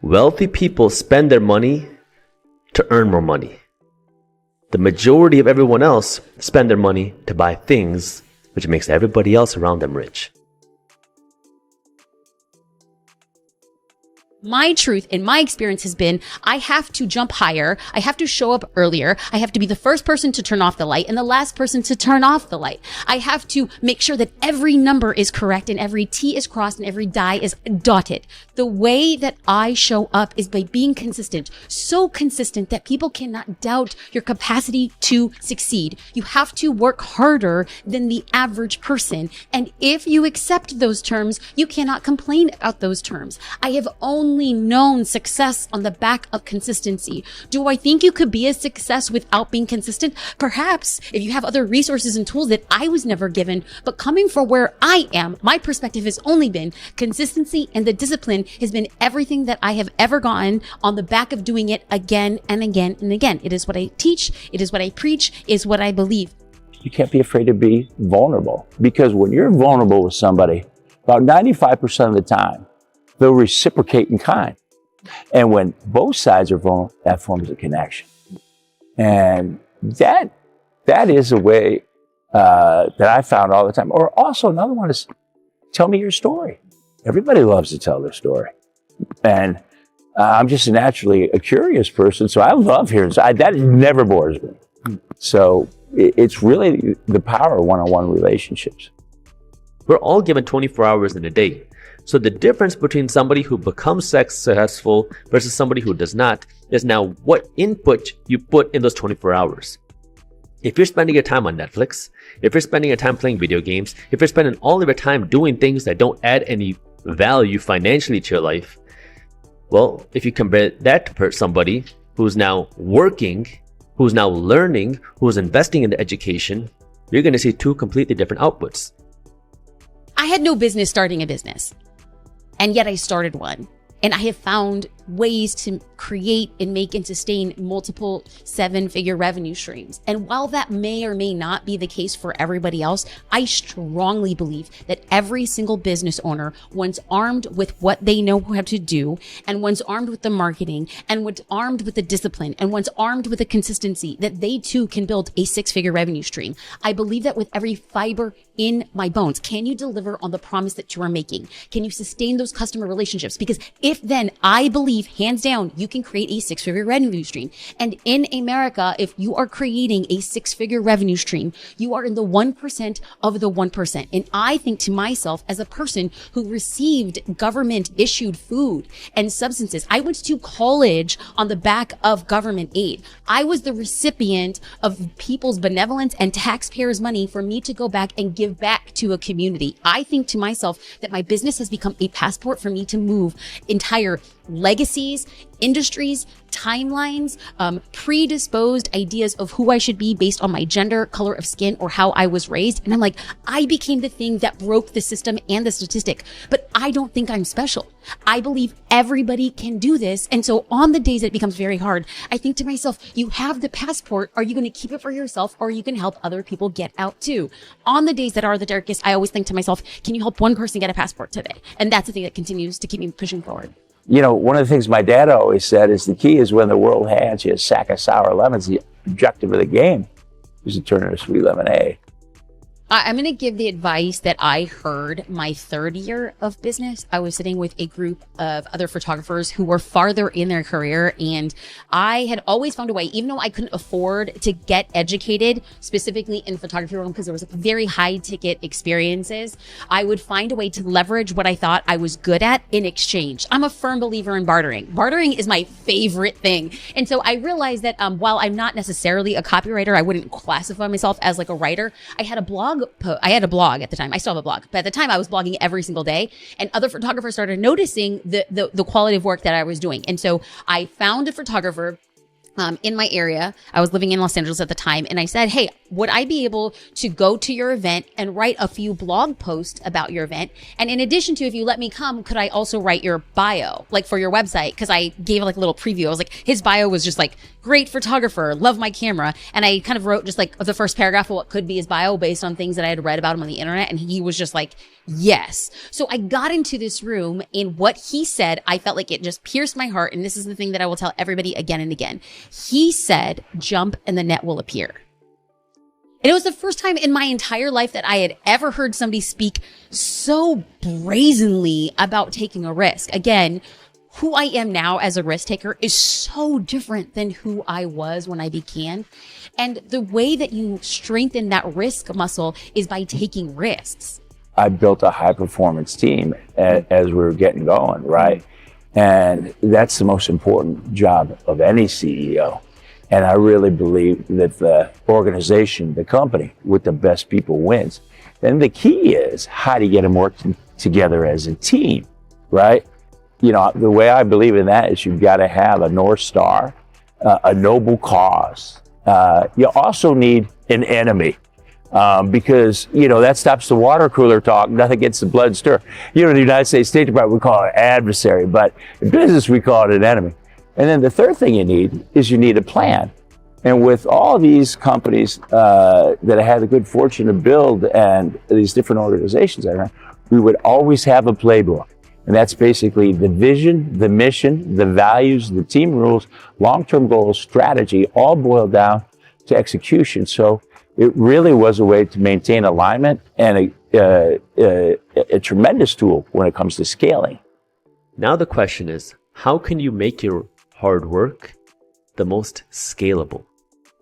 Wealthy people spend their money to earn more money. The majority of everyone else spend their money to buy things, which makes everybody else around them rich. My truth in my experience has been, I have to jump higher. I have to show up earlier. I have to be the first person to turn off the light and the last person to turn off the light. I have to make sure that every number is correct and every T is crossed and every die is dotted. The way that I show up is by being consistent, so consistent that people cannot doubt your capacity to succeed. You have to work harder than the average person. And if you accept those terms, you cannot complain about those terms. I have only known success on the back of consistency. Do I think you could be a success without being consistent? Perhaps, if you have other resources and tools that I was never given. But coming from where I am, my perspective has only been consistency, and the discipline has been everything that I have ever gotten on the back of doing it again and again and again. It is what I teach. It is what I preach. It is what I believe. You can't be afraid to be vulnerable, because when you're vulnerable with somebody, about 95% of the time, they'll reciprocate in kind. And when both sides are vulnerable, that forms a connection. And that is a way that I found all the time. Or also another one is, tell me your story. Everybody loves to tell their story. And I'm just naturally a curious person, so I love hearing. That never bores me. So it's really the power of one-on-one relationships. We're all given 24 hours in a day. So the difference between somebody who becomes successful versus somebody who does not is now what input you put in those 24 hours. If you're spending your time on Netflix, if you're spending your time playing video games, if you're spending all of your time doing things that don't add any value financially to your life, well, if you compare that to somebody who's now working, who's now learning, who's investing in the education, you're going to see two completely different outputs. I had no business starting a business, and yet I started one. And I have found ways to create and make and sustain multiple 7-figure revenue streams. And while that may or may not be the case for everybody else, I strongly believe that every single business owner, once armed with what they know how to do, and once armed with the marketing, and once armed with the discipline, and once armed with the consistency, that they too can build a 6-figure revenue stream. I believe that with every fiber in my bones. Can you deliver on the promise that you are making? Can you sustain those customer relationships? Because if then, I believe hands down, you can create a 6-figure revenue stream. And in America, if you are creating a 6-figure revenue stream, you are in the 1% of the 1%. And I think to myself, as a person who received government issued food and substances, I went to college on the back of government aid. I was the recipient of people's benevolence and taxpayers' money for me to go back and give back to a community. I think to myself that my business has become a passport for me to move entire legacies, industries, timelines, predisposed ideas of who I should be based on my gender, color of skin, or how I was raised. And I'm like, I became the thing that broke the system and the statistic, but I don't think I'm special. I believe everybody can do this. And so on the days that it becomes very hard, I think to myself, you have the passport. Are you going to keep it for yourself, or you can help other people get out too? On the days that are the darkest, I always think to myself, can you help one person get a passport today? And that's the thing that continues to keep me pushing forward. You know, one of the things my dad always said is the key is when the world hands you a sack of sour lemons, the objective of the game is to turn it into sweet lemonade. I'm going to give the advice that I heard my 3rd year of business. I was sitting with a group of other photographers who were farther in their career, and I had always found a way, even though I couldn't afford to get educated specifically in photography realm because there was very high ticket experiences, I would find a way to leverage what I thought I was good at in exchange. I'm a firm believer in bartering. Bartering is my favorite thing. And so I realized that while I'm not necessarily a copywriter, I wouldn't classify myself as like a writer. I had a blog at the time. I still have a blog, but at the time I was blogging every single day, and other photographers started noticing the quality of work that I was doing. And so I found a photographer in my area. I was living in Los Angeles at the time, and I said, hey, would I be able to go to your event and write a few blog posts about your event? And in addition to, if you let me come, could I also write your bio, like for your website? Because I gave like a little preview. I was like, his bio was just like, great photographer, love my camera. And I kind of wrote just like the first paragraph of what could be his bio based on things that I had read about him on the internet. And he was just like, yes. So I got into this room, and what he said, I felt like it just pierced my heart. And this is the thing that I will tell everybody again and again. He said, jump and the net will appear. And it was the first time in my entire life that I had ever heard somebody speak so brazenly about taking a risk. Again, who I am now as a risk taker is so different than who I was when I began. And the way that you strengthen that risk muscle is by taking risks. I built a high performance team as we were getting going, right? And that's the most important job of any CEO. And I really believe that the organization, the company with the best people wins. And the key is how do you get them working together as a team, right? You know, the way I believe in that is you've got to have a North Star, a noble cause. You also need an enemy. Because, you know, that stops the water cooler talk. Nothing gets the blood stir. You know, in the United States State Department, we call it an adversary, but in business, we call it an enemy. And then the third thing you need is you need a plan. And with all these companies that I had the good fortune to build and these different organizations I ran, we would always have a playbook. And that's basically the vision, the mission, the values, the team rules, long-term goals, strategy, all boiled down to execution. So it really was a way to maintain alignment and a tremendous tool when it comes to scaling. Now the question is, how can you make your hard work the most scalable?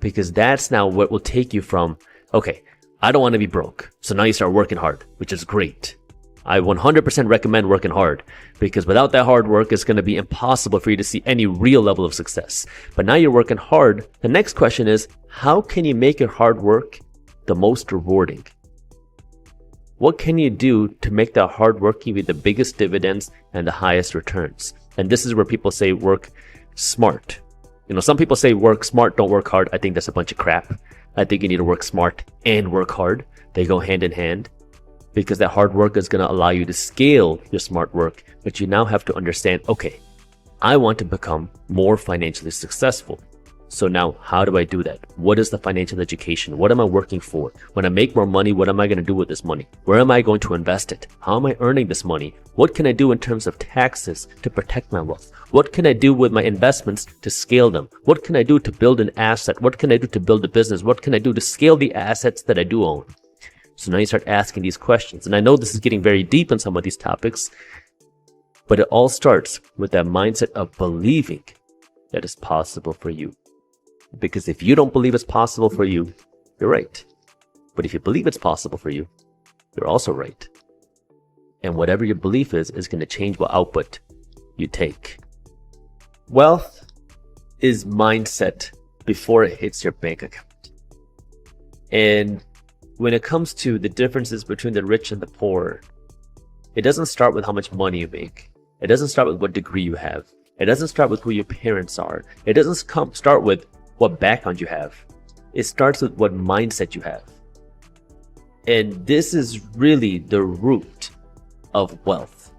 Because that's now what will take you from, okay, I don't want to be broke. So now you start working hard, which is great. I 100% recommend working hard, because without that hard work, it's going to be impossible for you to see any real level of success. But now you're working hard. The next question is, how can you make your hard work the most rewarding? What can you do to make that hard work give you the biggest dividends and the highest returns? And this is where people say work smart. You know, some people say work smart, don't work hard. I think that's a bunch of crap. I think you need to work smart and work hard. They go hand in hand, because that hard work is going to allow you to scale your smart work. But you now have to understand, okay, I want to become more financially successful. So now how do I do that? What is the financial education? What am I working for? When I make more money, what am I going to do with this money? Where am I going to invest it? How am I earning this money? What can I do in terms of taxes to protect my wealth? What can I do with my investments to scale them? What can I do to build an asset? What can I do to build a business? What can I do to scale the assets that I do own? So now you start asking these questions. And I know this is getting very deep in some of these topics, but it all starts with that mindset of believing that it's possible for you. Because if you don't believe it's possible for you, you're right. But if you believe it's possible for you, you're also right. And whatever your belief is going to change what output you take. Wealth is mindset before it hits your bank account. And when it comes to the differences between the rich and the poor, it doesn't start with how much money you make. It doesn't start with what degree you have. It doesn't start with who your parents are. It doesn't start with what background you have. It starts with what mindset you have. And this is really the root of wealth.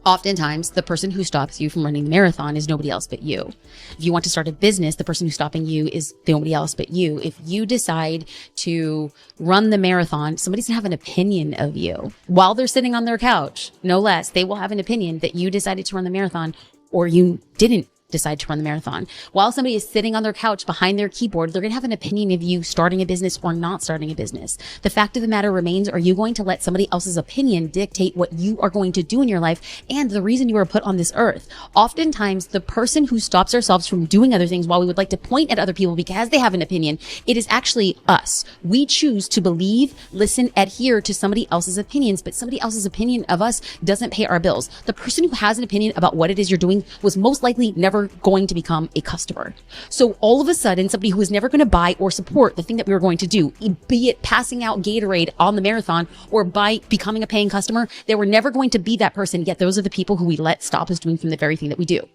Oftentimes, the person who stops you from running the marathon is nobody else but you. If you want to start a business, the person who's stopping you is nobody else but you. If you decide to run the marathon, somebody's gonna have an opinion of you while they're sitting on their couch, no less. They will have an opinion that you decided to run the marathon or you didn't decide to run the marathon. While somebody is sitting on their couch behind their keyboard, they're going to have an opinion of you starting a business or not starting a business. The fact of the matter remains, are you going to let somebody else's opinion dictate what you are going to do in your life and the reason you are put on this earth? Oftentimes, the person who stops ourselves from doing other things while we would like to point at other people because they have an opinion, it is actually us. We choose to believe, listen, adhere to somebody else's opinions, but somebody else's opinion of us doesn't pay our bills. The person who has an opinion about what it is you're doing was most likely never going to become a customer. So all of a sudden, somebody who is never going to buy or support the thing that we were going to do, be it passing out Gatorade on the marathon or by becoming a paying customer, they were never going to be that person. Yet those are the people who we let stop us doing from the very thing that we do.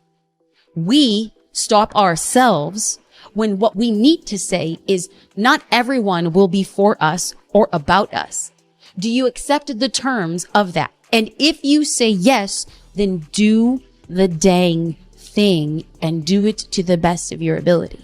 We stop ourselves when what we need to say is not everyone will be for us or about us. Do you accept the terms of that? And if you say yes, then do the dang thing and do it to the best of your ability.